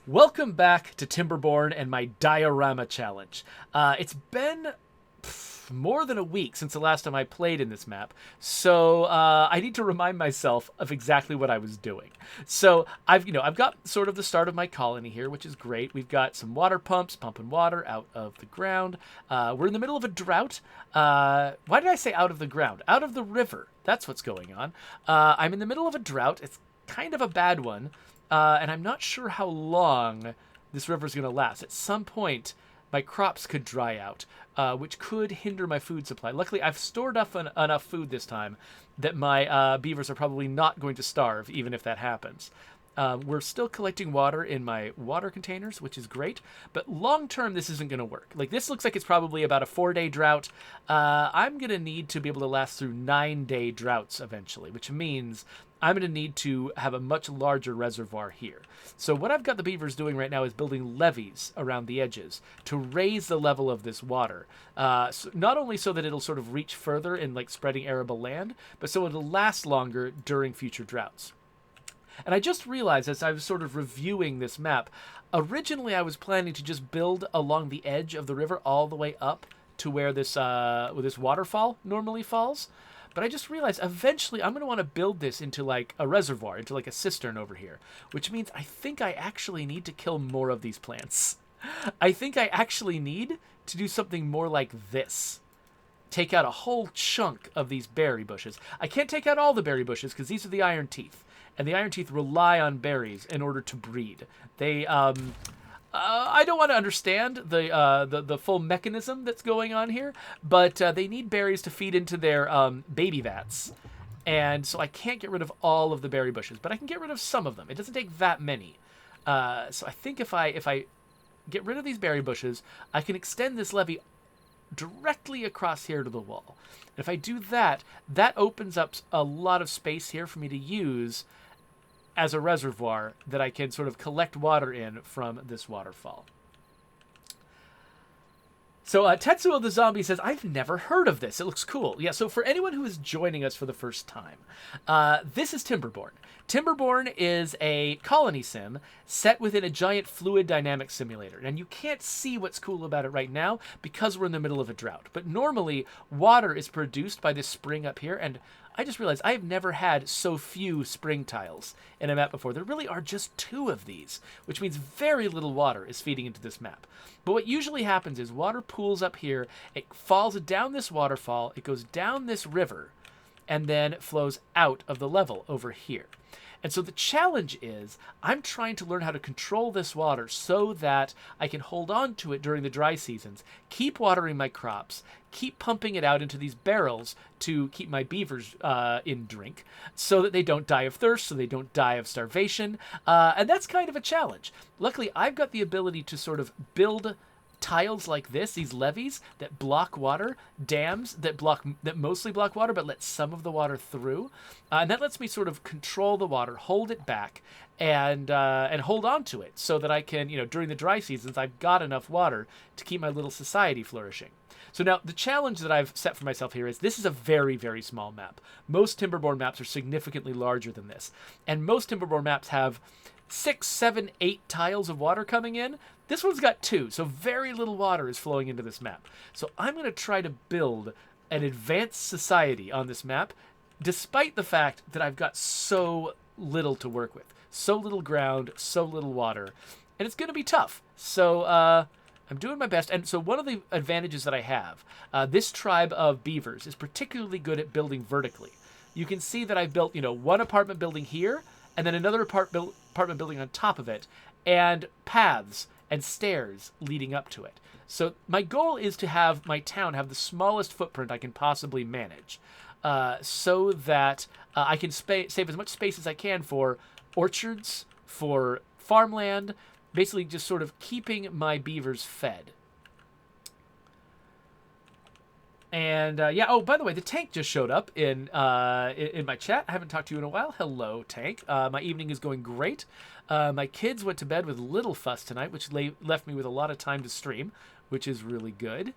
Welcome back to Timberborn and my Diorama challenge. It's been more than a week since the last time I played in this map, so I need to remind myself of exactly what I was doing. So I've got sort of the start of my colony here, which is great. We've got some water pumps pumping water out of the ground. We're in the middle of a drought. Why did I say out of the ground? Out of the river. That's what's going on. I'm in the middle of a drought. It's kind of a bad one. And I'm not sure how long this river is going to last. At some point, my crops could dry out, which could hinder my food supply. Luckily, I've stored up enough food this time that my beavers are probably not going to starve, even if that happens. We're still collecting water in my water containers, which is great. But long term, this isn't going to work. Like, this looks like it's probably about a 4-day drought. I'm going to need to be able to last through 9-day droughts eventually, which means I'm going to need to have a much larger reservoir here. So what I've got the beavers doing right now is building levees around the edges to raise the level of this water. So not only so that it'll sort of reach further in like spreading arable land, but so it'll last longer during future droughts. And I just realized as I was sort of reviewing this map, originally I was planning to just build along the edge of the river all the way up to where this waterfall normally falls. But I just realized eventually I'm going to want to build this into like a reservoir, into like a cistern over here, which means I think I actually need to kill more of these plants. I think I actually need to do something more like this. Take out a whole chunk of these berry bushes. I can't take out all the berry bushes because these are the iron teeth. And the iron teeth rely on berries in order to breed. They, I don't want to understand the full mechanism that's going on here, but they need berries to feed into their baby vats. And so I can't get rid of all of the berry bushes, but I can get rid of some of them. It doesn't take that many. So I think if I get rid of these berry bushes, I can extend this levee directly across here to the wall. And if I do that, that opens up a lot of space here for me to use as a reservoir that I can sort of collect water in from this waterfall. So Tetsuo the Zombie says, I've never heard of this. It looks cool. Yeah, so for anyone who is joining us for the first time, this is Timberborn. Timberborn is a colony sim set within a giant fluid dynamics simulator. And you can't see what's cool about it right now because we're in the middle of a drought. But normally, water is produced by this spring up here, and I just realized I have never had so few spring tiles in a map before. There really are just 2 of these, which means very little water is feeding into this map. But what usually happens is water pools up here, it falls down this waterfall, it goes down this river, and then it flows out of the level over here. And so the challenge is I'm trying to learn how to control this water so that I can hold on to it during the dry seasons, keep watering my crops, keep pumping it out into these barrels to keep my beavers in drink so that they don't die of thirst, so they don't die of starvation. And that's kind of a challenge. Luckily, I've got the ability to sort of build tiles like this, these levees that block water, dams that mostly block water but let some of the water through, and that lets me sort of control the water, hold it back, and hold on to it so that I can, during the dry seasons, I've got enough water to keep my little society flourishing. So now the challenge that I've set for myself here is this is a very, very small map. Most Timberborn maps are significantly larger than this, and most Timberborn maps have 6, 7, 8 tiles of water coming in. This one's got 2, so very little water is flowing into this map. So I'm going to try to build an advanced society on this map, despite the fact that I've got so little to work with. So little ground, so little water. And it's going to be tough. So I'm doing my best. And so one of the advantages that I have, this tribe of beavers is particularly good at building vertically. You can see that I've built, one apartment building here, and then another apartment building on top of it, and paths and stairs leading up to it. So my goal is to have my town have the smallest footprint I can possibly manage, so that I can save as much space as I can for orchards, for farmland, basically just sort of keeping my beavers fed. And oh, by the way, the tank just showed up in my chat. I haven't talked to you in a while. Hello, tank. My evening is going great. My kids went to bed with little fuss tonight, which left me with a lot of time to stream, which is really good.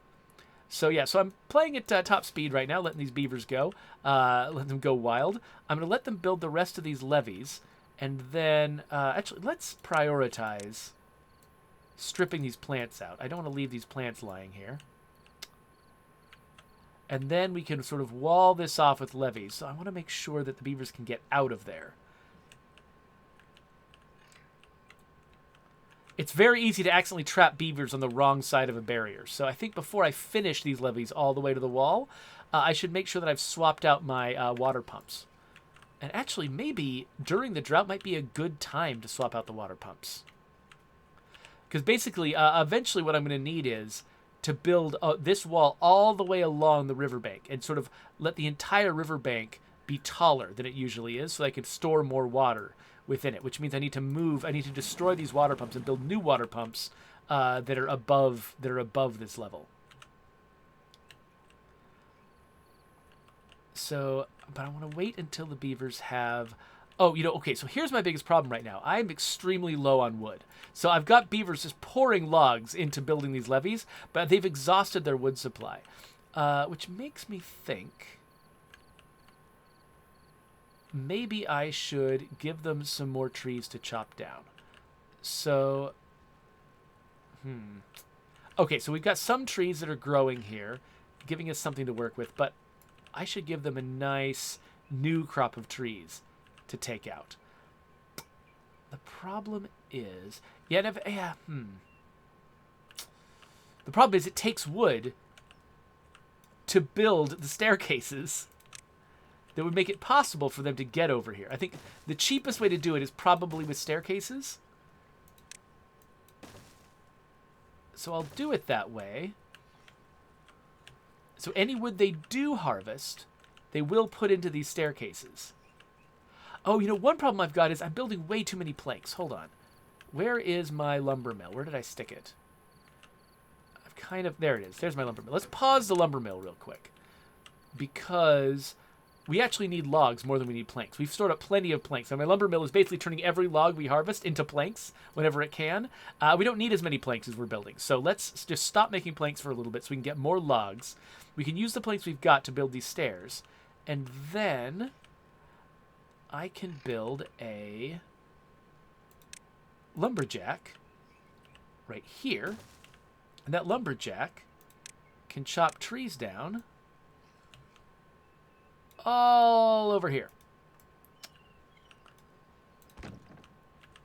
So yeah, so I'm playing at top speed right now, letting these beavers go, letting them go wild. I'm going to let them build the rest of these levees, and then actually let's prioritize stripping these plants out. I don't want to leave these plants lying here. And then we can sort of wall this off with levees. So I want to make sure that the beavers can get out of there. It's very easy to accidentally trap beavers on the wrong side of a barrier. So I think before I finish these levees all the way to the wall, I should make sure that I've swapped out my water pumps. And actually, maybe during the drought might be a good time to swap out the water pumps. Because basically, eventually what I'm going to need is to build this wall all the way along the riverbank and sort of let the entire riverbank be taller than it usually is so I can store more water within it, which means I need to destroy these water pumps and build new water pumps that are above this level. So, but I want to wait until the beavers have... Oh, okay, so here's my biggest problem right now. I'm extremely low on wood. So I've got beavers just pouring logs into building these levees, but they've exhausted their wood supply, which makes me think maybe I should give them some more trees to chop down. So, okay, so we've got some trees that are growing here, giving us something to work with, but I should give them a nice new crop of trees to take out. The problem is, the problem is it takes wood to build the staircases that would make it possible for them to get over here. I think the cheapest way to do it is probably with staircases. So I'll do it that way. So any wood they do harvest, they will put into these staircases. Oh, one problem I've got is I'm building way too many planks. Hold on. Where is my lumber mill? Where did I stick it? There it is. There's my lumber mill. Let's pause the lumber mill real quick. Because we actually need logs more than we need planks. We've stored up plenty of planks. And my lumber mill is basically turning every log we harvest into planks whenever it can. We don't need as many planks as we're building. So let's just stop making planks for a little bit so we can get more logs. We can use the planks we've got to build these stairs. And then I can build a lumberjack right here. And that lumberjack can chop trees down all over here.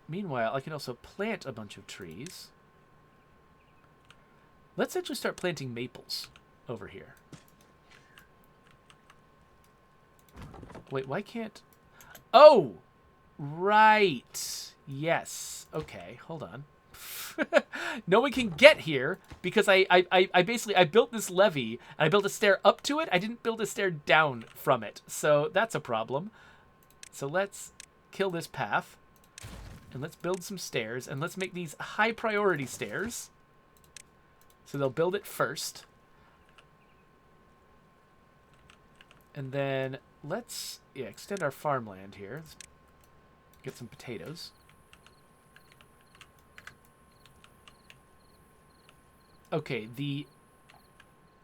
Meanwhile, I can also plant a bunch of trees. Let's actually start planting maples over here. Wait, why can't... Oh! Right. Yes. Okay, hold on. No one can get here because I basically built this levee and I built a stair up to it. I didn't build a stair down from it. So that's a problem. So let's kill this path and let's build some stairs and let's make these high priority stairs. So they'll build it first. And then let's extend our farmland here. Let's get some potatoes. Okay, the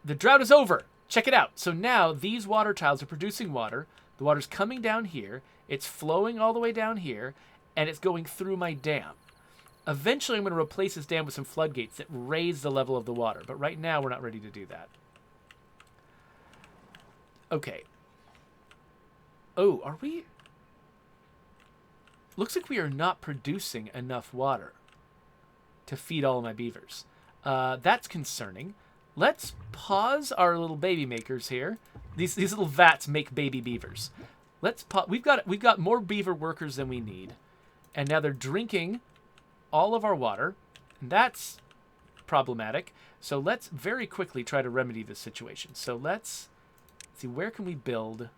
drought is over. Check it out. So now these water tiles are producing water. The water's coming down here. It's flowing all the way down here, and it's going through my dam. Eventually, I'm going to replace this dam with some floodgates that raise the level of the water. But right now, we're not ready to do that. Okay. Oh, are we... Looks like we are not producing enough water to feed all of my beavers. That's concerning. Let's pause our little baby makers here. These little vats make baby beavers. Let's we've got more beaver workers than we need, and now they're drinking all of our water, and that's problematic. So let's very quickly try to remedy this situation. So let's see, where can we build?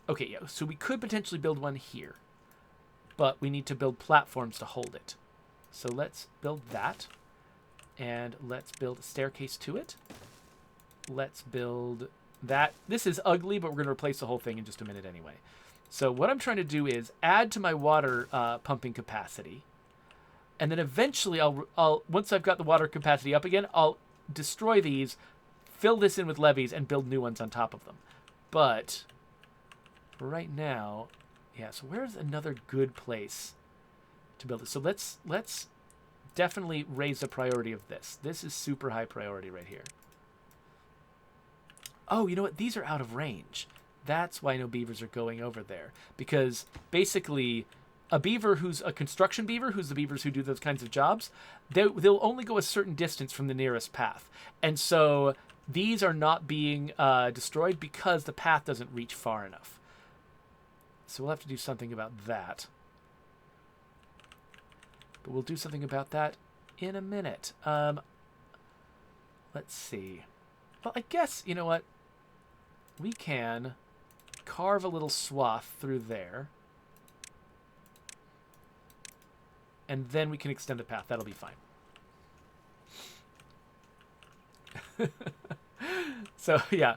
Okay, yeah. So we could potentially build one here, but we need to build platforms to hold it. So let's build that, and let's build a staircase to it. Let's build that. This is ugly, but we're going to replace the whole thing in just a minute anyway. So what I'm trying to do is add to my water pumping capacity, and then eventually I'll once I've got the water capacity up again, I'll destroy these, fill this in with levees, and build new ones on top of them. But for right now, yeah, so where's another good place to build it. So let's definitely raise the priority of this. This is super high priority right here. Oh, you know what? These are out of range. That's why no beavers are going over there. Because basically, a beaver who's a construction beaver, who's the beavers who do those kinds of jobs, they'll only go a certain distance from the nearest path. And so these are not being destroyed because the path doesn't reach far enough. So we'll have to do something about that. But we'll do something about that in a minute. Let's see. Well, I guess, you know what? We can carve a little swath through there. And then we can extend the path. That'll be fine. So, yeah.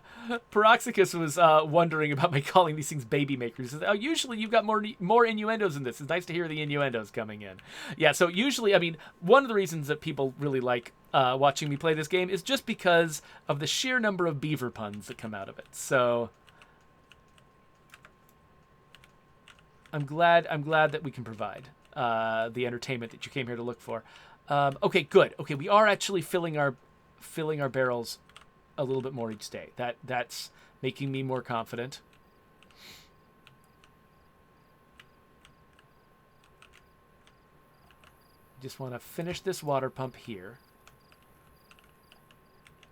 Peroxicus was wondering about my calling these things baby makers. He says, oh, usually you've got more innuendos in this. It's nice to hear the innuendos coming in. Yeah, so usually, I mean, one of the reasons that people really like watching me play this game is just because of the sheer number of beaver puns that come out of it. So I'm glad that we can provide the entertainment that you came here to look for. Okay, good. Okay, we are actually filling our barrels a little bit more each day. That's making me more confident. Just want to finish this water pump here.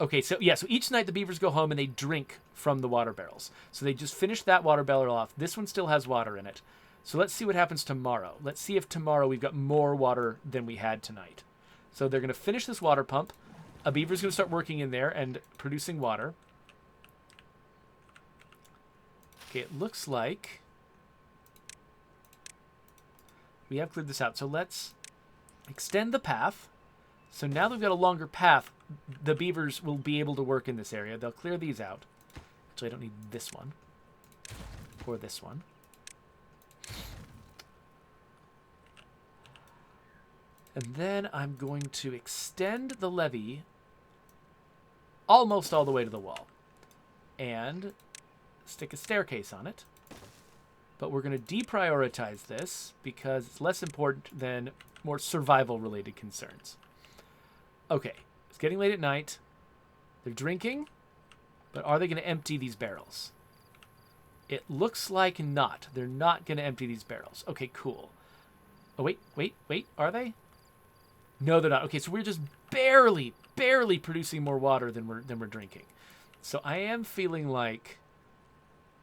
Okay, so yeah, so each night the beavers go home and they drink from the water barrels. So they just finish that water barrel off. This one still has water in it. So let's see what happens tomorrow. Let's see if tomorrow we've got more water than we had tonight. So they're going to finish this water pump. A beaver's going to start working in there and producing water. Okay, it looks like we have cleared this out. So let's extend the path. So now that we've got a longer path, the beavers will be able to work in this area. They'll clear these out. Actually, I don't need this one or this one. And then I'm going to extend the levee almost all the way to the wall and stick a staircase on it. But we're going to deprioritize this because it's less important than more survival-related concerns. Okay, it's getting late at night. They're drinking, but are they going to empty these barrels? It looks like not. They're not going to empty these barrels. Okay, cool. Oh, wait, are they? No, they're not. Okay, so we're just barely producing more water than we're drinking. So I am feeling like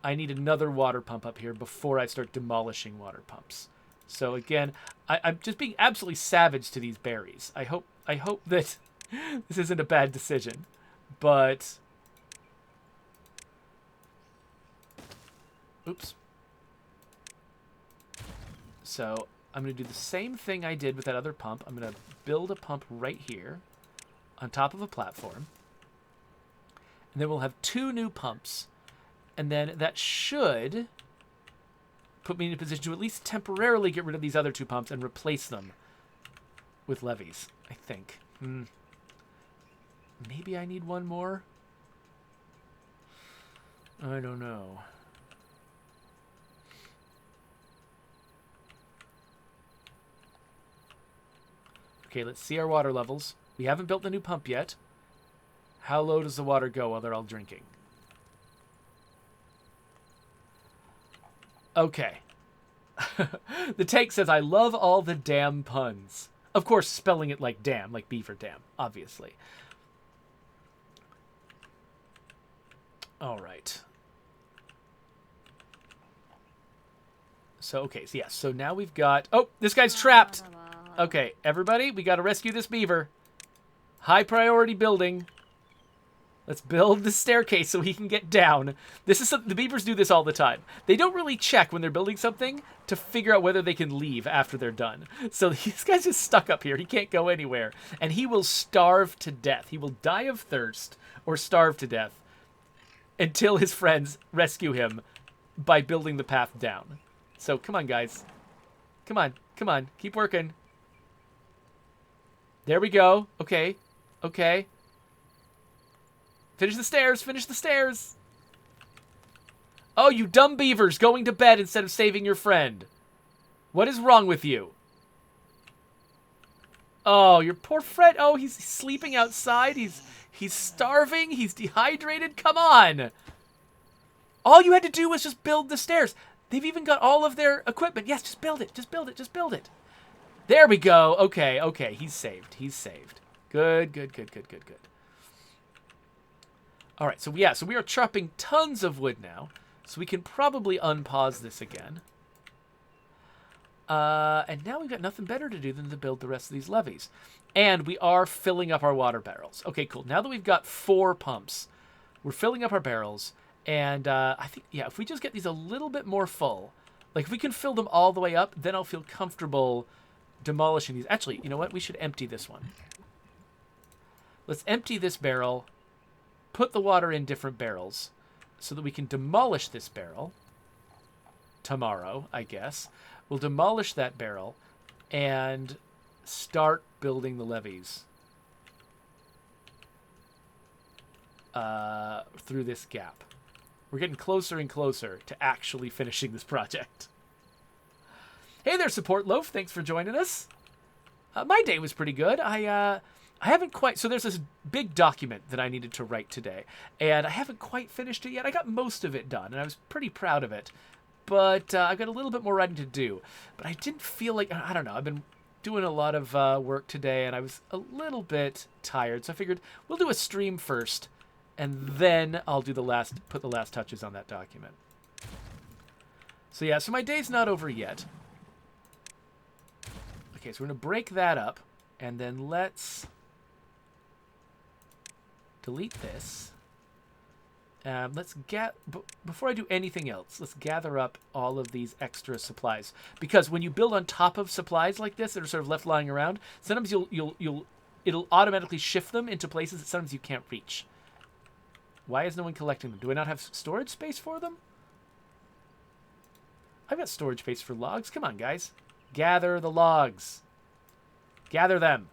I need another water pump up here before I start demolishing water pumps. So again, I'm just being absolutely savage to these berries. I hope that this isn't a bad decision, but oops. So I'm going to do the same thing I did with that other pump. I'm going to build a pump right here on top of a platform. And then we'll have 2 new pumps. And then that should put me in a position to at least temporarily get rid of these other 2 pumps and replace them with levees, I think. Maybe I need one more? I don't know. Okay, let's see our water levels. We haven't built the new pump yet. How low does the water go while they're all drinking? Okay. The take says, I love all the damn puns. Of course, spelling it like dam, like beaver dam, obviously. All right. So, okay, so yeah, so now we've got... Oh, this guy's trapped! Okay, everybody, we got to rescue this beaver. High priority building. Let's build the staircase so he can get down. This is the beavers do this all the time. They don't really check when they're building something to figure out whether they can leave after they're done. So this guy's just stuck up here. He can't go anywhere. And he will starve to death. He will die of thirst or starve to death until his friends rescue him by building the path down. So come on, guys. Come on. Keep working. There we go. Okay. Finish the stairs. Oh, you dumb beavers going to bed instead of saving your friend. What is wrong with you? Oh, your poor Fred. Oh, he's sleeping outside. He's starving. He's dehydrated. Come on. All you had to do was just build the stairs. They've even got all of their equipment. Yes, just build it. Just build it. Just build it. There we go. Okay, okay. He's saved. He's saved. Good, good, good, good, good, good. All right, so yeah, so we are chopping tons of wood now. So we can probably unpause this again. And now we've got nothing better to do than to build the rest of these levees. And we are filling up our water barrels. Okay, cool. Now that we've got 4 pumps, we're filling up our barrels. And I think, yeah, if we just get these a little bit more full, like if we can fill them all the way up, then I'll feel comfortable demolishing these. Actually, you know what? We should empty this one. Let's empty this barrel, put the water in different barrels so that we can demolish this barrel tomorrow, I guess. We'll demolish that barrel and start building the levees through this gap. We're getting closer and closer to actually finishing this project. Hey there, Support Loaf. Thanks for joining us. My day was pretty good. I haven't quite... So there's this big document that I needed to write today, and I haven't quite finished it yet. I got most of it done, and I was pretty proud of it. But I've got a little bit more writing to do. But I didn't feel like... I don't know. I've been doing a lot of work today, and I was a little bit tired. So I figured we'll do a stream first, and then I'll do put the last touches on that document. So yeah, so my day's not over yet. Okay, so we're going to break that up, and then let's delete this. Before I do anything else, let's gather up all of these extra supplies. Because when you build on top of supplies like this that are sort of left lying around, sometimes it'll automatically shift them into places that sometimes you can't reach. Why is no one collecting them? Do I not have storage space for them? I've got storage space for logs. Come on, guys. Gather the logs. Gather them.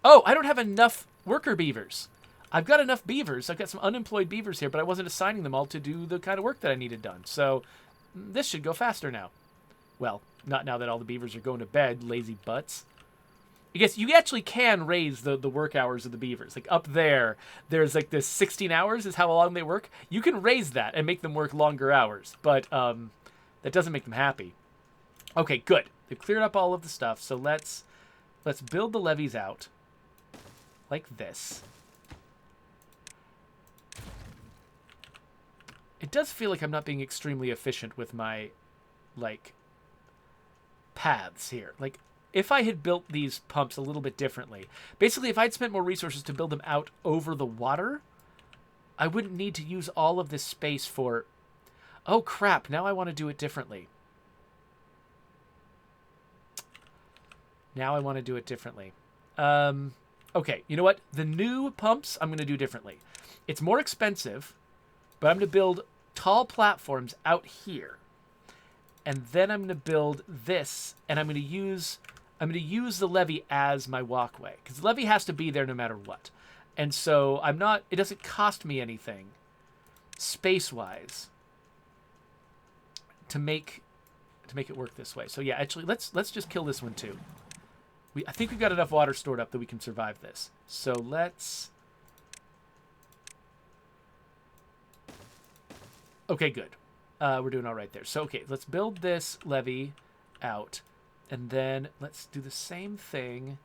Oh, I don't have enough worker beavers. I've got enough beavers. I've got some unemployed beavers here, but I wasn't assigning them all to do the kind of work that I needed done. So this should go faster now. Well, not now that all the beavers are going to bed, lazy butts. I guess you actually can raise the work hours of the beavers. Like up there, there's like this 16 hours is how long they work. You can raise that and make them work longer hours, but that doesn't make them happy. Okay, good. They've cleared up all of the stuff, so let's build the levees out like this. It does feel like I'm not being extremely efficient with my, like, paths here. Like, if I had built these pumps a little bit differently, basically if I'd spent more resources to build them out over the water, I wouldn't need to use all of this space for... Oh, crap. Now I want to do it differently. Now I want to do it differently. Okay, you know what? The new pumps I'm going to do differently. It's more expensive, but I'm going to build tall platforms out here. And then I'm going to build this, and I'm going to use the levee as my walkway, because the levee has to be there no matter what. And so it doesn't cost me anything space-wise to make it work this way. So yeah, actually let's just kill this one too. I think we've got enough water stored up that we can survive this. So let's... Okay, good. We're doing all right there. So, okay, let's build this levee out. And then let's do the same thing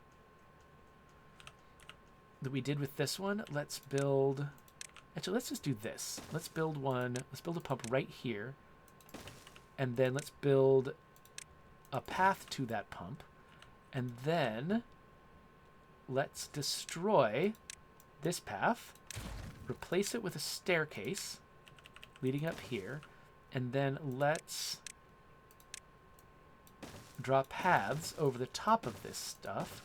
that we did with this one. Let's build... Actually, let's just do this. Let's build one. Let's build a pump right here. And then let's build a path to that pump. And then let's destroy this path, replace it with a staircase leading up here, and then let's draw paths over the top of this stuff.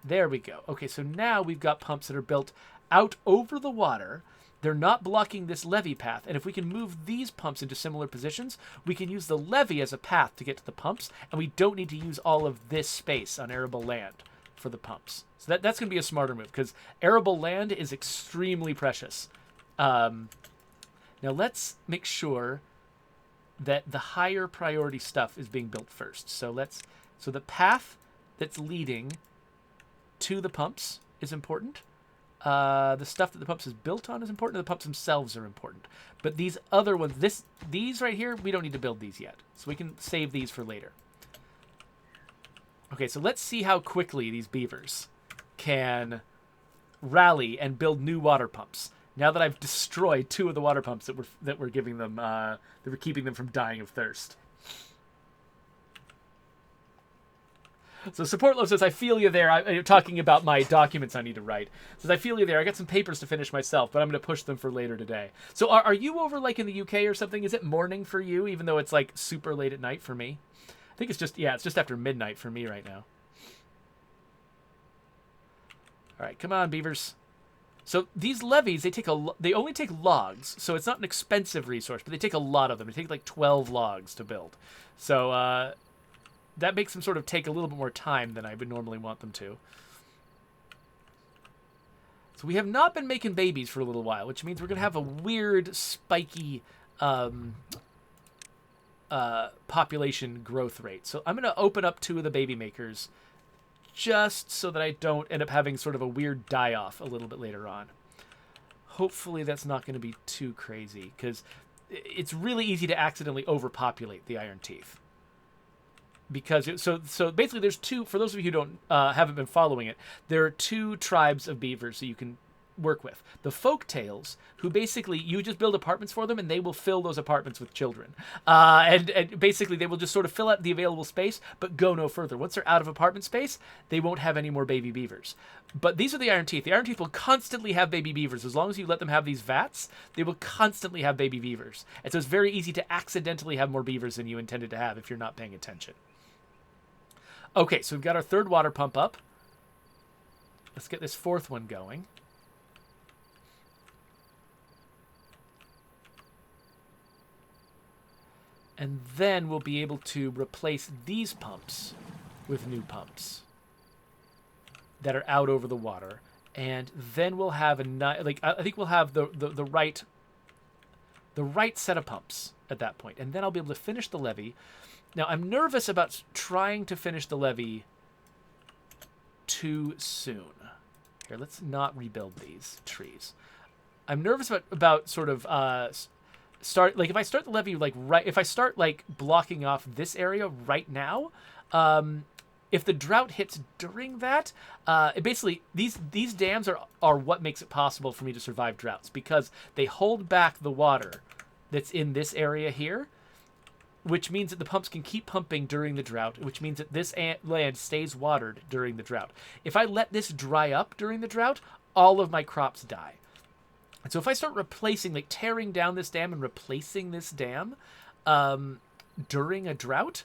There we go. Okay, so now we've got pumps that are built out over the water. They're not blocking this levee path, and if we can move these pumps into similar positions, we can use the levee as a path to get to the pumps, and we don't need to use all of this space on arable land for the pumps. So that's going to be a smarter move, because arable land is extremely precious. Now let's make sure that the higher priority stuff is being built first. So the path that's leading to the pumps is important. The stuff that the pumps is built on is important. The pumps themselves are important. But these other ones, these right here, we don't need to build these yet. So we can save these for later. Okay, so let's see how quickly these beavers can rally and build new water pumps. Now that I've destroyed 2 of the water pumps that were giving them, that were keeping them from dying of thirst. So Support Love says, I feel you there. I'm talking about my documents I need to write. Says, I feel you there. I got some papers to finish myself, but I'm going to push them for later today. So are you over like in the UK or something? Is it morning for you, even though it's like super late at night for me? I think it's just after midnight for me right now. All right, come on, beavers. So these levees, they only take logs, so it's not an expensive resource, but they take a lot of them. They take like 12 logs to build. So that makes them sort of take a little bit more time than I would normally want them to. So we have not been making babies for a little while, which means we're going to have a weird, spiky population growth rate. So I'm going to open up 2 of the baby makers just so that I don't end up having sort of a weird die-off a little bit later on. Hopefully that's not going to be too crazy, because it's really easy to accidentally overpopulate the Iron Teeth. Because so basically there's 2, for those of you who don't haven't been following it, there are 2 tribes of beavers that you can work with. The folktales, who basically you just build apartments for them and they will fill those apartments with children. And basically they will just sort of fill out the available space but go no further. Once they're out of apartment space, they won't have any more baby beavers. But these are the Iron Teeth. The Iron Teeth will constantly have baby beavers. As long as you let them have these vats, they will constantly have baby beavers. And so it's very easy to accidentally have more beavers than you intended to have if you're not paying attention. Okay, so we've got our 3rd water pump up. Let's get this 4th one going. And then we'll be able to replace these pumps with new pumps that are out over the water. And then we'll have I think we'll have the right set of pumps at that point. And then I'll be able to finish the levee. Now, I'm nervous about trying to finish the levee too soon. Here, let's not rebuild these trees. I'm nervous about sort of if I start the levee if I start blocking off this area right now, if the drought hits during that, basically these dams are what makes it possible for me to survive droughts, because they hold back the water that's in this area here, which means that the pumps can keep pumping during the drought, which means that this land stays watered during the drought. If I let this dry up during the drought, all of my crops die. And so if I start replacing, tearing down this dam and replacing this dam during a drought,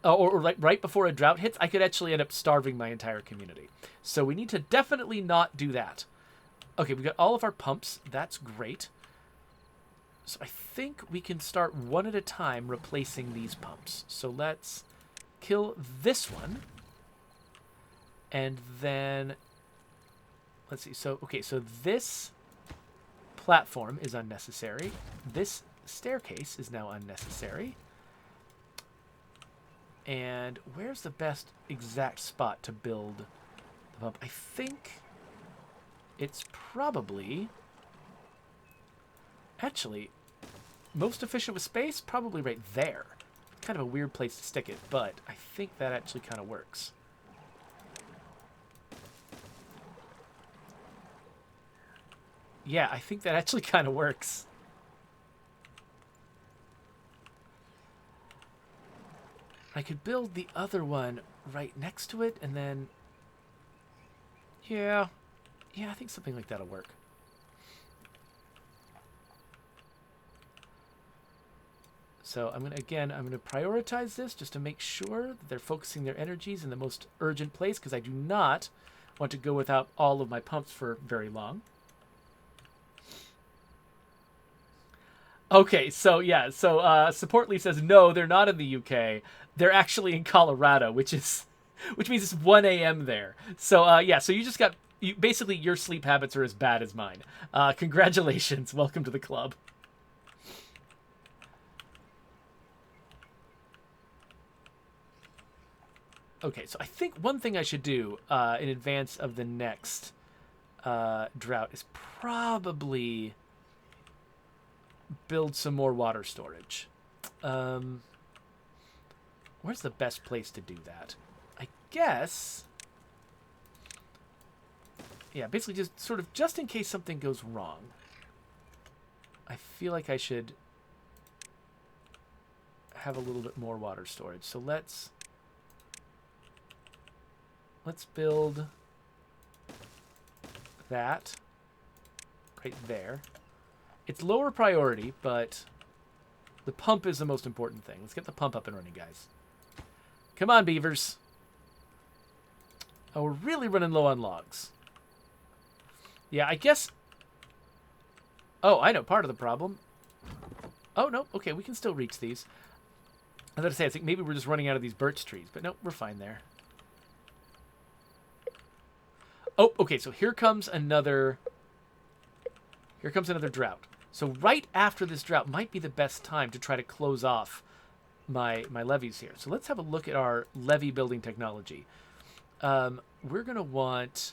or right before a drought hits, I could actually end up starving my entire community. So we need to definitely not do that. Okay, we've got all of our pumps. That's great. So I think we can start one at a time replacing these pumps. So let's kill this one. And then, let's see. So, okay, so this platform is unnecessary. This staircase is now unnecessary. And where's the best exact spot to build the pump? I think it's probably... Actually, most efficient with space, probably right there. Kind of a weird place to stick it, but I think that actually kind of works. Yeah, I think that actually kind of works. I could build the other one right next to it, and then... Yeah, I think something like that'll work. So I'm going to prioritize this just to make sure that they're focusing their energies in the most urgent place, because I do not want to go without all of my pumps for very long. Okay, so yeah, Support Lee says, no, they're not in the UK. They're actually in Colorado, which means it's 1 a.m. there. So yeah, so basically your sleep habits are as bad as mine. Congratulations, welcome to the club. Okay, so I think one thing I should do in advance of the next drought is probably build some more water storage. Where's the best place to do that? I guess... Yeah, basically just sort of just in case something goes wrong. I feel like I should have a little bit more water storage. So let's build that right there. It's lower priority, but the pump is the most important thing. Let's get the pump up and running, guys. Come on, beavers. Oh, we're really running low on logs. Yeah, I guess... Oh, I know part of the problem. Oh, no. Okay, we can still reach these. I was going to say, I think maybe we're just running out of these birch trees. But no, we're fine there. Oh, okay, so here comes another... Here comes another drought. So right after this drought might be the best time to try to close off my levees here. So let's have a look at our levee building technology. We're going to want...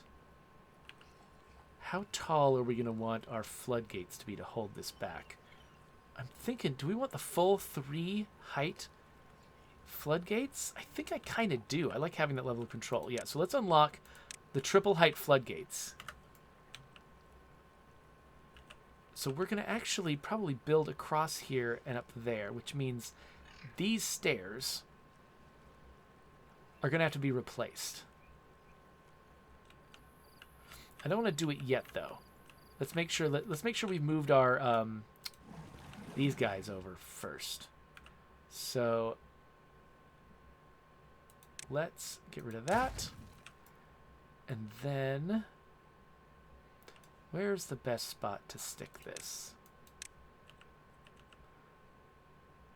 How tall are we going to want our floodgates to be to hold this back? I'm thinking, do we want the full 3 height floodgates? I think I kind of do. I like having that level of control. Yeah, so let's unlock the triple height floodgates. So we're going to actually probably build across here and up there, which means these stairs are going to have to be replaced. I don't want to do it yet, though. Let's make sure we've moved our these guys over first. So let's get rid of that. And then where's the best spot to stick this?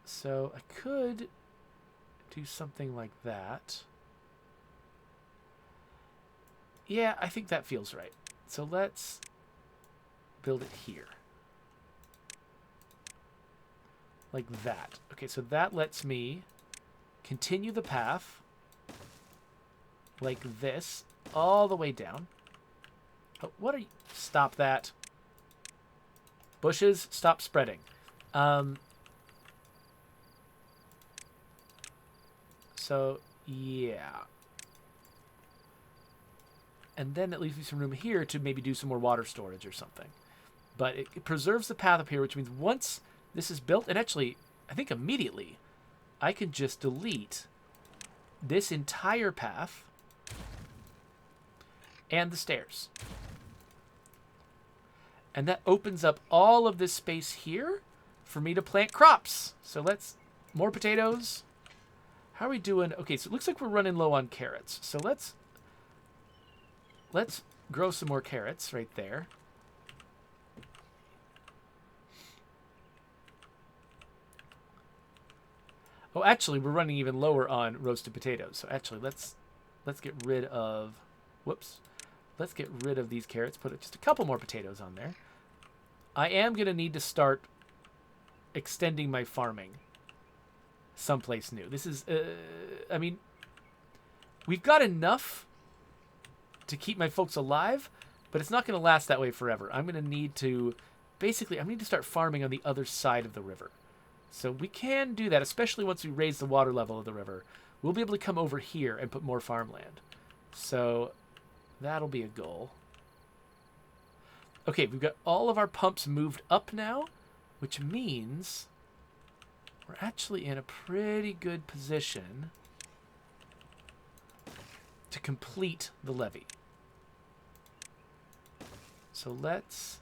So I could do something like that. Yeah, I think that feels right. So let's build it here. Like that. Okay, so that lets me continue the path like this all the way down. Oh, what are you? Stop that. Bushes, stop spreading. So, yeah. And then that leaves me some room here to maybe do some more water storage or something. But it preserves the path up here, which means once this is built, and actually, I think immediately, I can just delete this entire path and the stairs. And that opens up all of this space here for me to plant crops. So more potatoes. How are we doing? Okay, so it looks like we're running low on carrots. So let's grow some more carrots right there. Oh, actually, we're running even lower on roasted potatoes. So actually, let's get rid of... Whoops. Let's get rid of these carrots. Put just a couple more potatoes on there. I am going to need to start extending my farming someplace new. This is... I mean, we've got enough to keep my folks alive, but it's not going to last that way forever. I'm going to need to... Basically, I need to start farming on the other side of the river. So we can do that, especially once we raise the water level of the river. We'll be able to come over here and put more farmland. So that'll be a goal. Okay, we've got all of our pumps moved up now, which means we're actually in a pretty good position to complete the levee. So let's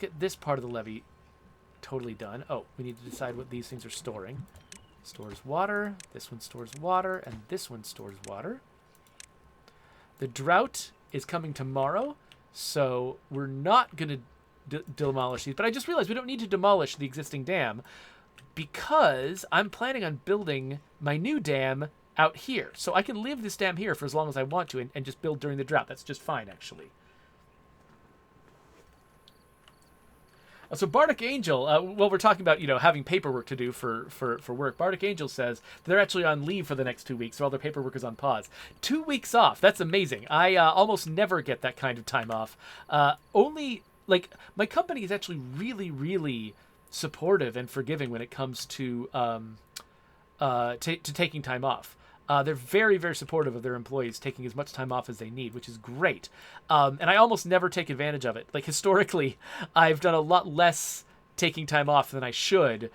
get this part of the levee totally done. Oh, we need to decide what these things are storing. Stores water, this one stores water, and this one stores water. The drought is coming tomorrow, so we're not going to demolish these. But I just realized we don't need to demolish the existing dam because I'm planning on building my new dam out here. So I can leave this dam here for as long as I want to and just build during the drought. That's just fine, actually. So Bardic Angel, well, we're talking about having paperwork to do for work. Bardic Angel says they're actually on leave for the next 2 weeks, so all their paperwork is on pause. 2 weeks off, that's amazing. I almost never get that kind of time off. Only like my company is actually really, really supportive and forgiving when it comes to taking time off. They're very, very supportive of their employees taking as much time off as they need, which is great. And I almost never take advantage of it. Like historically, I've done a lot less taking time off than I should,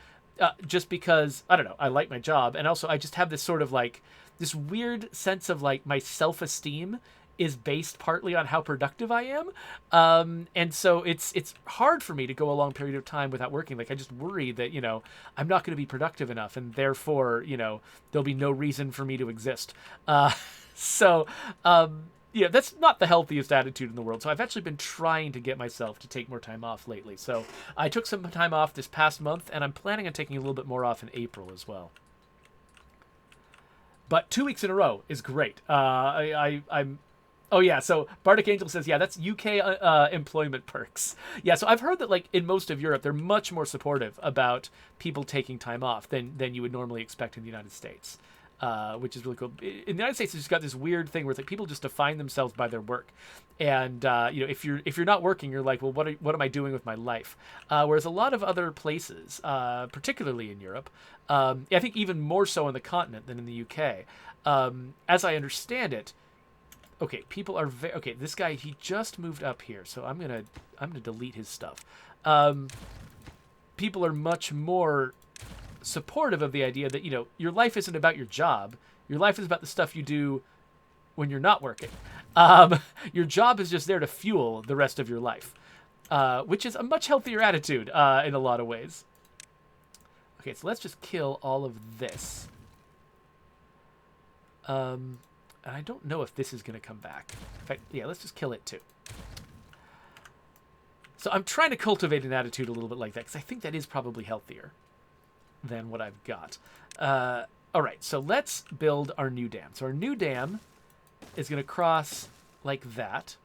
just because, I don't know, I like my job. And also I just have this sort of like, this weird sense of like my self-esteem is based partly on how productive I am. And so it's hard for me to go a long period of time without working. Like I just worry that, I'm not going to be productive enough and therefore, there'll be no reason for me to exist. So that's not the healthiest attitude in the world. So I've actually been trying to get myself to take more time off lately. So I took some time off this past month and I'm planning on taking a little bit more off in April as well. But 2 weeks in a row is great. I'm Oh yeah, so Bardic Angel says, yeah, that's UK employment perks. Yeah, so I've heard that like in most of Europe, they're much more supportive about people taking time off than you would normally expect in the United States, which is really cool. In the United States, it's just got this weird thing where it's like people just define themselves by their work, and if you're not working, you're like, well, what am I doing with my life? Whereas a lot of other places, particularly in Europe, I think even more so on the continent than in the UK, as I understand it. Okay, people are okay. This guy, he just moved up here, so I'm gonna delete his stuff. People are much more supportive of the idea that your life isn't about your job. Your life is about the stuff you do when you're not working. Your job is just there to fuel the rest of your life, which is a much healthier attitude in a lot of ways. Okay, so let's just kill all of this. And I don't know if this is going to come back. In fact, yeah, let's just kill it too. So I'm trying to cultivate an attitude a little bit like that because I think that is probably healthier than what I've got. All right, so let's build our new dam. So our new dam is going to cross like that.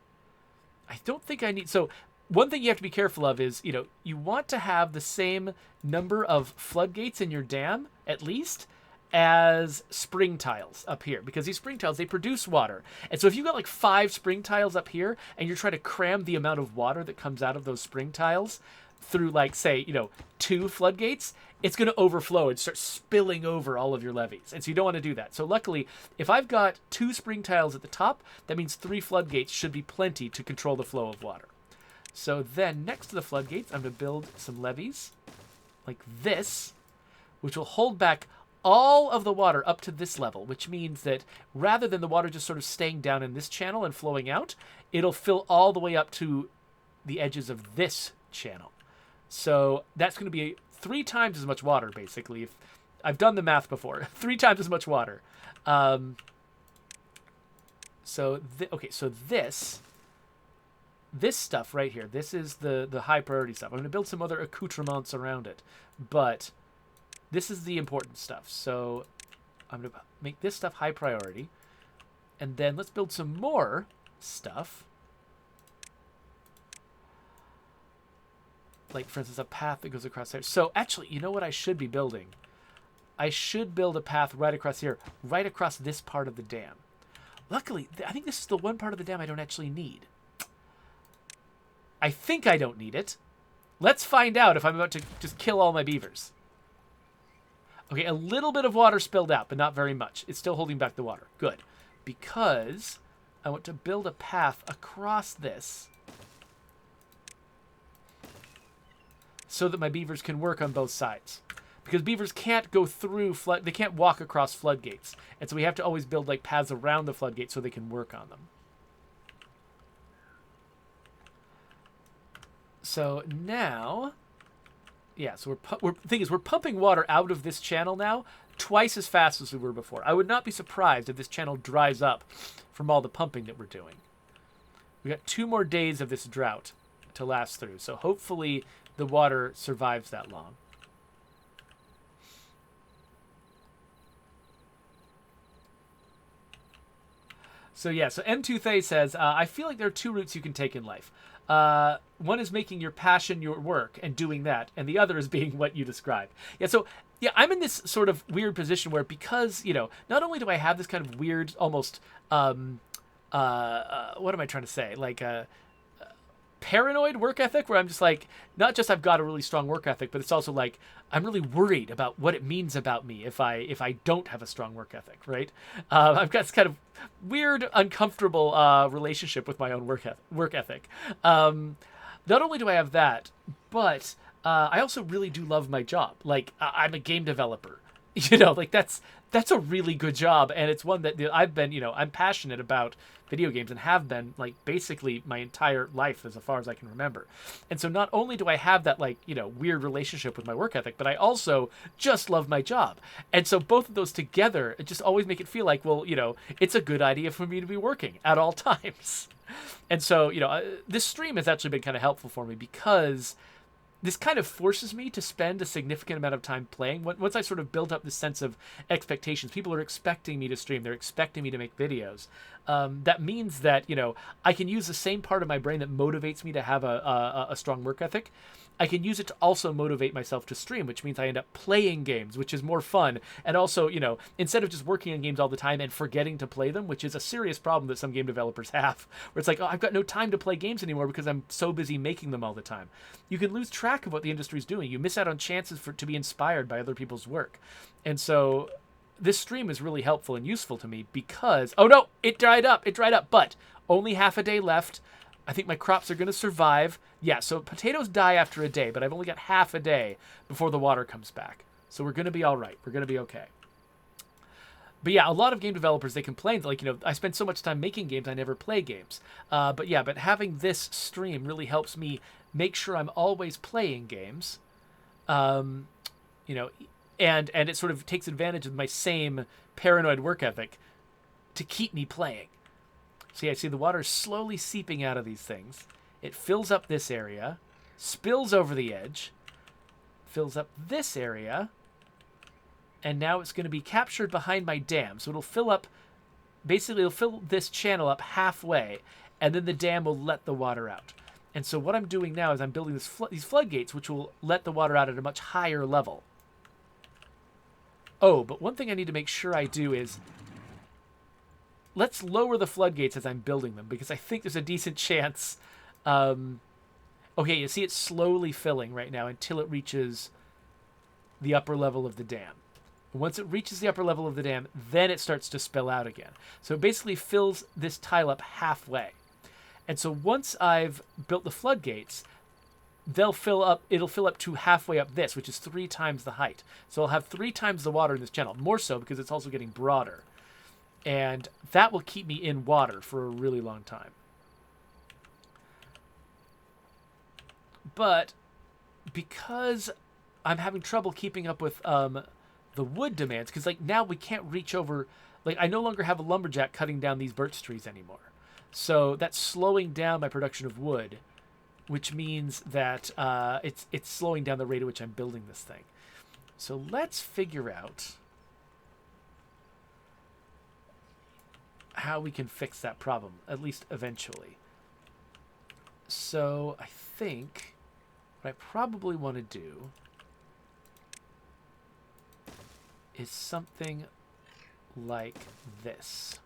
I don't think I need... So one thing you have to be careful of is, you want to have the same number of floodgates in your dam, at least, as spring tiles up here, because these spring tiles, they produce water. And so if you've got like 5 spring tiles up here and you're trying to cram the amount of water that comes out of those spring tiles through like, say, 2 floodgates, it's going to overflow and start spilling over all of your levees. And so you don't want to do that. So luckily, if I've got 2 spring tiles at the top, that means 3 floodgates should be plenty to control the flow of water. So then next to the floodgates, I'm going to build some levees like this, which will hold back all of the water up to this level, which means that rather than the water just sort of staying down in this channel and flowing out, it'll fill all the way up to the edges of this channel. So that's going to be 3 times as much water, basically. If I've done the math before. 3 times as much water. So this stuff right here, this is the high priority stuff. I'm going to build some other accoutrements around it, but this is the important stuff. So I'm going to make this stuff high priority. And then let's build some more stuff. Like, for instance, a path that goes across there. So actually, you know what I should be building? I should build a path right across here, right across this part of the dam. Luckily, I think this is the one part of the dam I don't actually need. I think I don't need it. Let's find out if I'm about to just kill all my beavers. Okay, a little bit of water spilled out, but not very much. It's still holding back the water. Good. Because I want to build a path across this so that my beavers can work on both sides. Because beavers can't go through they can't walk across floodgates. And so we have to always build like paths around the floodgates so they can work on them. So now, yeah, so the thing is, we're pumping water out of this channel now twice as fast as we were before. I would not be surprised if this channel dries up from all the pumping that we're doing. We got 2 more days of this drought to last through, so hopefully the water survives that long. So yeah, so M2Thay says, I feel like there are 2 routes you can take in life. One is making your passion your work and doing that, and the other is being what you described. Yeah, so yeah, I'm in this sort of weird position where, because, not only do I have this kind of weird, almost what am I trying to say? Like paranoid work ethic, where I'm just like, not just I've got a really strong work ethic, but it's also like I'm really worried about what it means about me if I don't have a strong work ethic, right? I've got this kind of weird, uncomfortable relationship with my own work ethic. Not only do I have that, but I also really do love my job. Like, I'm a game developer. Like that's a really good job, and it's one that I've been, I'm passionate about video games and have been, like, basically my entire life as far as I can remember. And so not only do I have that, like, weird relationship with my work ethic, but I also just love my job. And so both of those together just always make it feel like, well, it's a good idea for me to be working at all times. And so, this stream has actually been kind of helpful for me, because this kind of forces me to spend a significant amount of time playing. Once I sort of build up this sense of expectations, people are expecting me to stream. They're expecting me to make videos. That means that, I can use the same part of my brain that motivates me to have a strong work ethic. I can use it to also motivate myself to stream, which means I end up playing games, which is more fun. And also, instead of just working on games all the time and forgetting to play them, which is a serious problem that some game developers have, where it's like, oh, I've got no time to play games anymore because I'm so busy making them all the time. You can lose track of what the industry's doing. You miss out on chances to be inspired by other people's work. And so this stream is really helpful and useful to me because, oh no, it dried up, but only half a day left. I think my crops are going to survive. Yeah, so potatoes die after a day, but I've only got half a day before the water comes back. So we're going to be all right. We're going to be okay. But yeah, a lot of game developers, they complain, like, I spend so much time making games, I never play games. But having this stream really helps me make sure I'm always playing games. And it sort of takes advantage of my same paranoid work ethic to keep me playing. So yeah, see the water slowly seeping out of these things. It fills up this area, spills over the edge, fills up this area, and now it's going to be captured behind my dam. So it'll fill up, basically it'll fill this channel up halfway, and then the dam will let the water out. And so what I'm doing now is I'm building these floodgates, which will let the water out at a much higher level. Oh, but one thing I need to make sure I do is, let's lower the floodgates as I'm building them, because I think there's a decent chance. Okay, you see it's slowly filling right now until it reaches the upper level of the dam. Once it reaches the upper level of the dam, then it starts to spill out again. So it basically fills this tile up halfway. And so once I've built the floodgates, it'll fill up to halfway up this, which is 3 times the height. So I'll have 3 times the water in this channel, more so because it's also getting broader. And that will keep me in water for a really long time. But because I'm having trouble keeping up with the wood demands, because like now we can't reach over, like I no longer have a lumberjack cutting down these birch trees anymore. So that's slowing down my production of wood, which means that it's slowing down the rate at which I'm building this thing. So let's figure out how we can fix that problem, at least eventually. So I think what I probably want to do is something like this.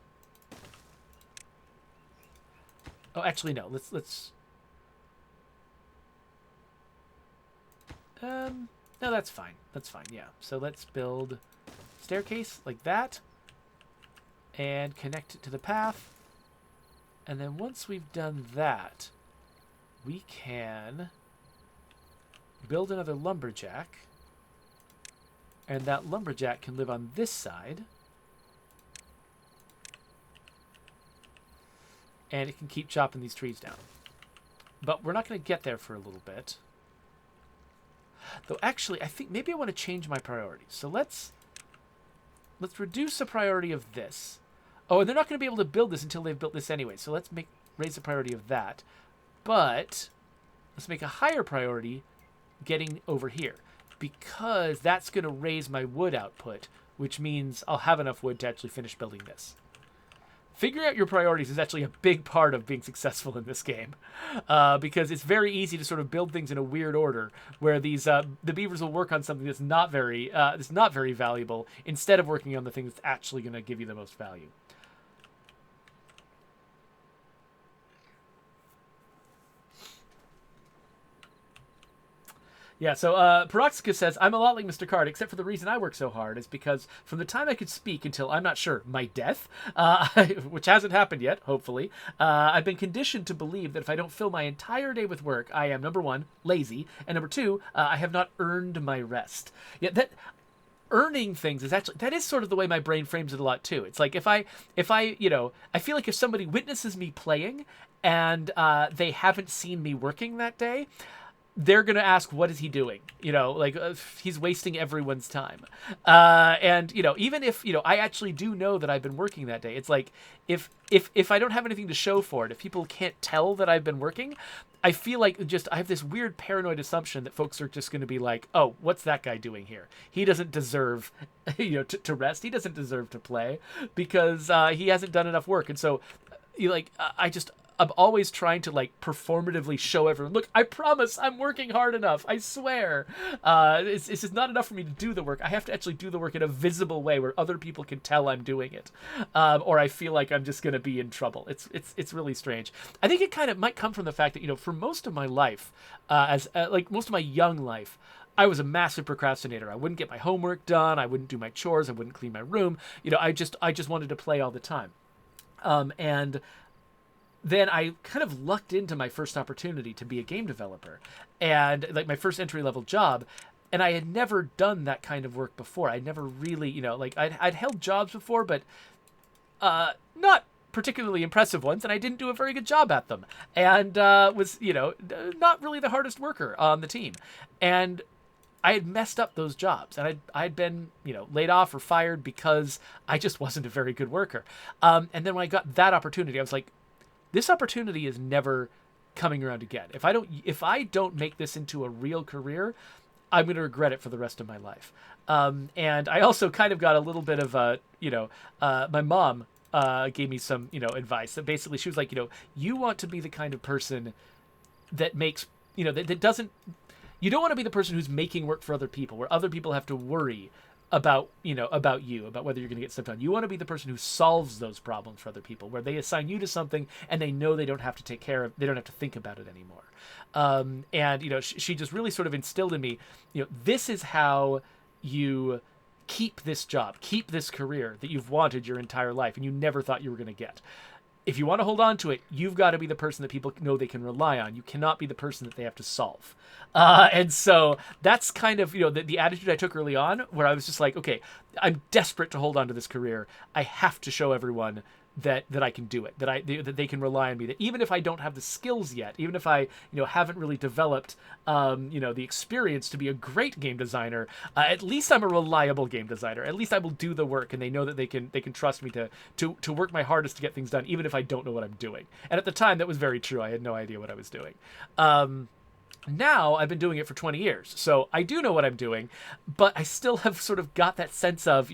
Oh, actually, no. Let's. No, that's fine. That's fine. Yeah. So let's build staircase like that, and connect it to the path. And then once we've done that, we can build another lumberjack, and that lumberjack can live on this side, and it can keep chopping these trees down. But we're not going to get there for a little bit. Though actually, I think maybe I want to change my priorities. So let's reduce the priority of this. Oh, and they're not going to be able to build this until they've built this anyway. So let's raise the priority of that. But let's make a higher priority getting over here, because that's going to raise my wood output, which means I'll have enough wood to actually finish building this. figuring out your priorities is actually a big part of being successful in this game, because it's very easy to sort of build things in a weird order, where these the beavers will work on something that's not very valuable instead of working on the thing that's actually going to give you the most value. Yeah, so Peroxicus says, I'm a lot like Mr. Card, except for the reason I work so hard is because from the time I could speak until, I'm not sure, my death, which hasn't happened yet, hopefully, I've been conditioned to believe that if I don't fill my entire day with work, I am, number one, lazy, and number two, I have not earned my rest. Yeah, that earning things is actually, that is sort of the way my brain frames it a lot too. It's like if I I feel like if somebody witnesses me playing and they haven't seen me working that day, they're going to ask, what is he doing? Like he's wasting everyone's time. And, even if, I actually do know that I've been working that day, it's like, if I don't have anything to show for it, if people can't tell that I've been working, I feel like I have this weird paranoid assumption that folks are just going to be like, oh, what's that guy doing here? He doesn't deserve, to rest. He doesn't deserve to play because he hasn't done enough work. And so, I'm always trying to like performatively show everyone, look, I promise I'm working hard enough. I swear. It's just not enough for me to do the work. I have to actually do the work in a visible way where other people can tell I'm doing it. Or I feel like I'm just going to be in trouble. It's really strange. I think it kind of might come from the fact that, for most of my life, most of my young life, I was a massive procrastinator. I wouldn't get my homework done. I wouldn't do my chores. I wouldn't clean my room. I just wanted to play all the time. And then I kind of lucked into my first opportunity to be a game developer and like my first entry-level job. And I had never done that kind of work before. I never really, I'd held jobs before, but not particularly impressive ones. And I didn't do a very good job at them and was, not really the hardest worker on the team. And I had messed up those jobs and I'd been, laid off or fired because I just wasn't a very good worker. And then when I got that opportunity, I was like, this opportunity is never coming around again. If I don't make this into a real career, I'm going to regret it for the rest of my life. And I also kind of got a little bit of my mom gave me some, advice that basically she was like, you want to be the kind of person that makes, that doesn't, you don't want to be the person who's making work for other people, where other people have to worry about whether you're going to get stuff done. You want to be the person who solves those problems for other people, where they assign you to something and they know they don't have to they don't have to think about it anymore. And she just really sort of instilled in me, this is how you keep this job, keep this career that you've wanted your entire life and you never thought you were going to get. If you want to hold on to it, you've got to be the person that people know they can rely on. You cannot be the person that they have to solve. And so that's kind of, the attitude I took early on, where I was just like, okay, I'm desperate to hold on to this career. I have to show everyone that I can do it, that they can rely on me, that even if I don't have the skills yet, even if I, haven't really developed, the experience to be a great game designer, at least I'm a reliable game designer. At least I will do the work and they know that they can trust me to work my hardest to get things done, even if I don't know what I'm doing. And at the time that was very true. I had no idea what I was doing. Now I've been doing it for 20 years, so I do know what I'm doing, but I still have sort of got that sense of,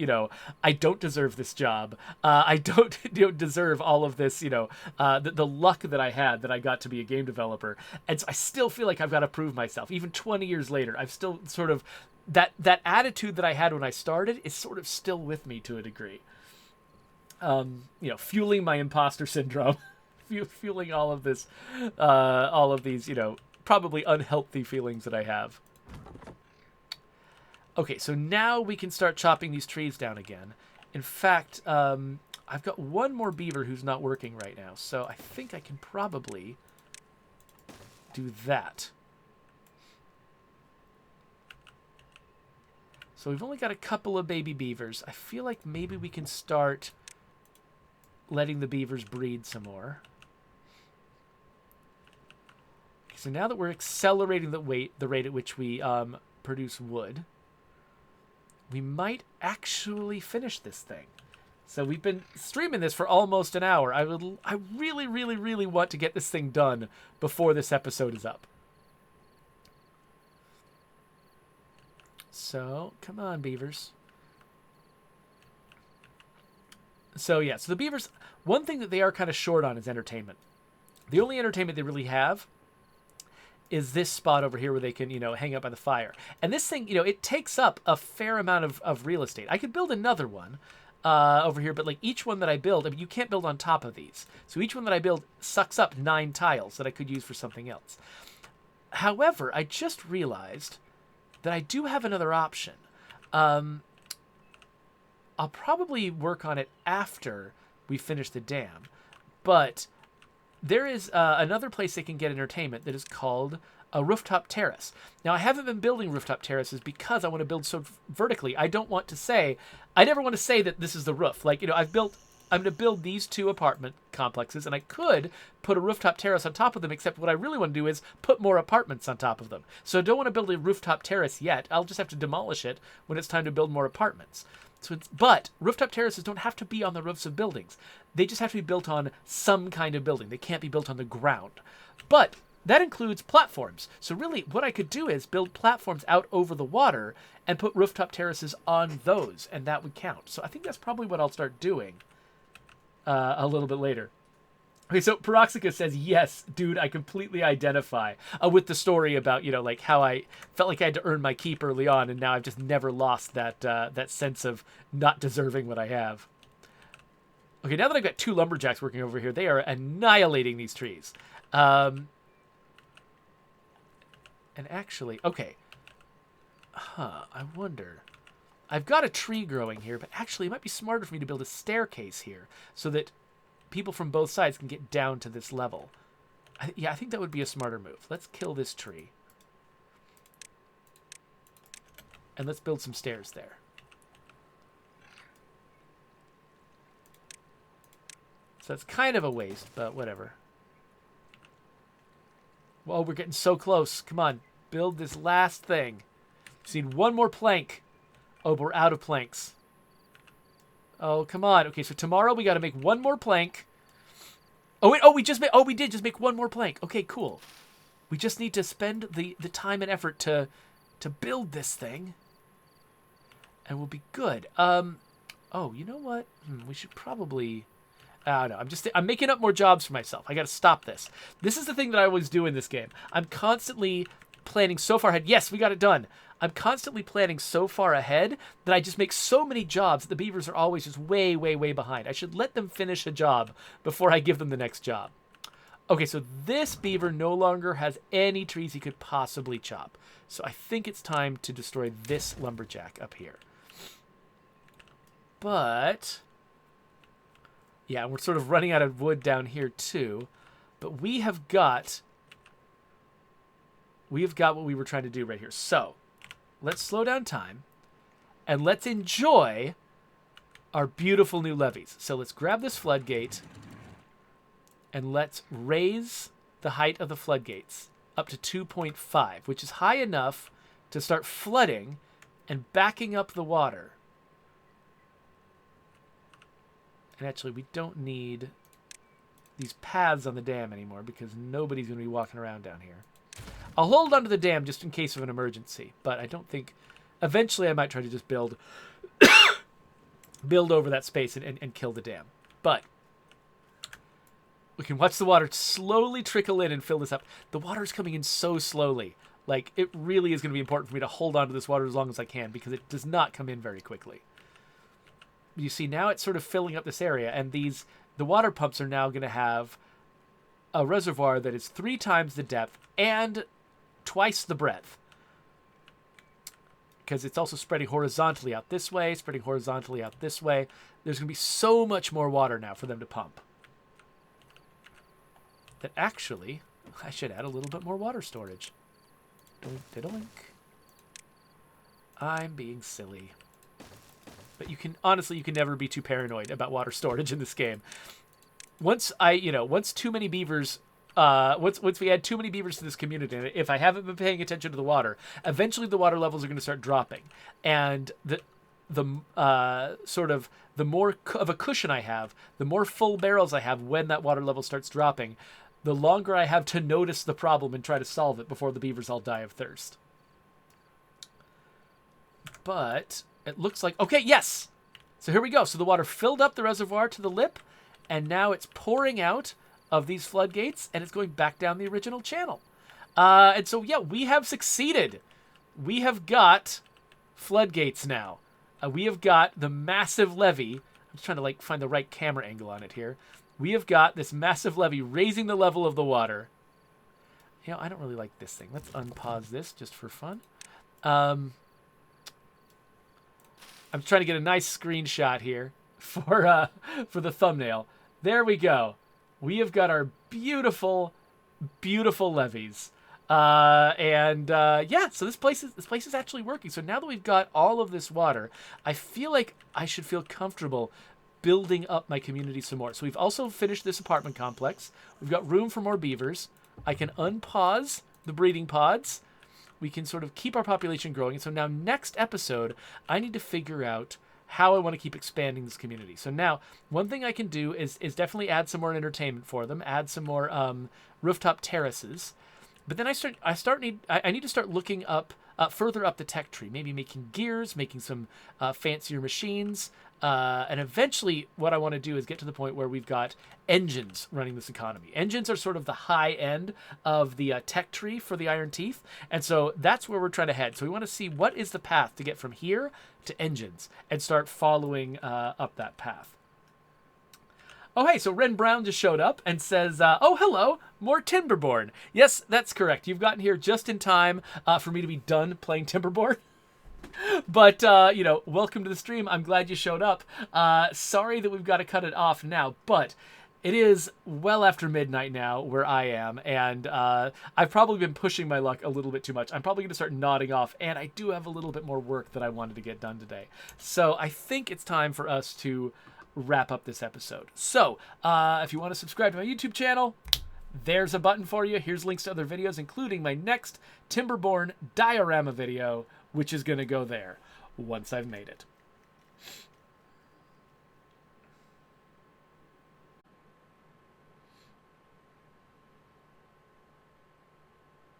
I don't deserve this job. I don't deserve all of this, the luck that I had that I got to be a game developer. And so I still feel like I've got to prove myself. Even 20 years later, I've still sort of, that attitude that I had when I started is sort of still with me to a degree. Fueling my imposter syndrome, fueling all of this, all of these, probably unhealthy feelings that I have. Okay, so now we can start chopping these trees down again. In fact, I've got one more beaver who's not working right now, so I think I can probably do that. So we've only got a couple of baby beavers. I feel like maybe we can start letting the beavers breed some more. So now that we're accelerating the rate at which we produce wood, we might actually finish this thing. So we've been streaming this for almost an hour. I really, really, really want to get this thing done before this episode is up. So come on, beavers. So yeah, so the beavers, one thing that they are kind of short on is entertainment. The only entertainment they really have is this spot over here where they can, hang out by the fire. And this thing, it takes up a fair amount of real estate. I could build another one over here, but like each one that I build, I mean, you can't build on top of these. So each one that I build sucks up 9 tiles that I could use for something else. However, I just realized that I do have another option. I'll probably work on it after we finish the dam, but there is another place they can get entertainment that is called a rooftop terrace. Now, I haven't been building rooftop terraces because I want to build so vertically. I never want to say that this is the roof. Like, I'm going to build these 2 apartment complexes, and I could put a rooftop terrace on top of them, except what I really want to do is put more apartments on top of them. So I don't want to build a rooftop terrace yet. I'll just have to demolish it when it's time to build more apartments. But rooftop terraces don't have to be on the roofs of buildings. They just have to be built on some kind of building. They can't be built on the ground. But that includes platforms. So really, what I could do is build platforms out over the water and put rooftop terraces on those, and that would count. So I think that's probably what I'll start doing a little bit later. Okay, so Peroxica says, yes, dude, I completely identify with the story about, like how I felt like I had to earn my keep early on, and now I've just never lost that sense of not deserving what I have. Okay, now that I've got 2 lumberjacks working over here, they are annihilating these trees. And actually, okay. I wonder. I've got a tree growing here, but actually it might be smarter for me to build a staircase here so that people from both sides can get down to this level. I think that would be a smarter move. Let's kill this tree. And let's build some stairs there. So that's kind of a waste, but whatever. Whoa, we're getting so close. Come on, build this last thing. Just need 1 more plank. Oh, but we're out of planks. Oh, come on. Okay, so tomorrow we got to make 1 more plank. Oh, wait. Oh, we did just make 1 more plank. Okay, cool. We just need to spend the time and effort to build this thing. And we'll be good. Oh, you know what? We should probably... I don't know. I'm making up more jobs for myself. I got to stop this. This is the thing that I always do in this game. I'm constantly planning so far ahead. Yes, we got it done. I'm constantly planning so far ahead that I just make so many jobs that the beavers are always just way, way, way behind. I should let them finish a job before I give them the next job. Okay, so this beaver no longer has any trees he could possibly chop. So I think it's time to destroy this lumberjack up here. But... yeah, we're sort of running out of wood down here too. But we have got what we were trying to do right here. So, let's slow down time. And let's enjoy our beautiful new levees. So let's grab this floodgate. And let's raise the height of the floodgates up to 2.5. Which is high enough to start flooding and backing up the water. And actually, we don't need these paths on the dam anymore because nobody's going to be walking around down here. I'll hold onto the dam just in case of an emergency, but I don't think... eventually, I might try to just build over that space and kill the dam. But we can watch the water slowly trickle in and fill this up. The water is coming in so slowly. Like, it really is going to be important for me to hold on to this water as long as I can because it does not come in very quickly. You see, now it's sort of filling up this area, and the water pumps are now going to have a reservoir that is 3 times the depth and twice the breadth. Because it's also spreading horizontally out this way, spreading horizontally out this way. There's going to be so much more water now for them to pump. That actually, I should add a little bit more water storage. Doink. I'm being silly. But honestly, you can never be too paranoid about water storage in this game. Once too many beavers, once we add too many beavers to this community, and if I haven't been paying attention to the water, eventually the water levels are going to start dropping. And the more of a cushion I have, the more full barrels I have when that water level starts dropping, the longer I have to notice the problem and try to solve it before the beavers all die of thirst. But... it looks like... okay, yes! So here we go. So the water filled up the reservoir to the lip, and now it's pouring out of these floodgates, and it's going back down the original channel. And so, yeah, we have succeeded. We have got floodgates now. We have got the massive levee. I'm just trying to find the right camera angle on it here. We have got this massive levee raising the level of the water. You know, I don't really like this thing. Let's unpause this just for fun. I'm trying to get a nice screenshot here for the thumbnail. There we go. We have got our beautiful, beautiful levees. Yeah, so this place is actually working. So now that we've got all of this water, I feel like I should feel comfortable building up my community some more. So we've also finished this apartment complex. We've got room for more beavers. I can unpause the breeding pods. We can sort of keep our population growing. And so now next episode, I need to figure out how I want to keep expanding this community. So now one thing I can do is definitely add some more entertainment for them, add some more rooftop terraces. But then I need to start looking up further up the tech tree, maybe making gears, making some fancier machines. And eventually what I want to do is get to the point where we've got engines running this economy. Engines are sort of the high end of the tech tree for the Iron Teeth. And so that's where we're trying to head. So we want to see what is the path to get from here to engines and start following up that path. Oh, hey, so Ren Brown just showed up and says, oh, hello, more Timberborn. Yes, that's correct. You've gotten here just in time for me to be done playing Timberborn. But, welcome to the stream. I'm glad you showed up. Sorry that we've got to cut it off now, but it is well after midnight now where I am, and I've probably been pushing my luck a little bit too much. I'm probably going to start nodding off, and I do have a little bit more work that I wanted to get done today. So I think it's time for us to wrap up this episode. So if you want to subscribe to my YouTube channel, there's a button for you. Here's links to other videos, including my next Timberborn diorama video, which is going to go there once I've made it.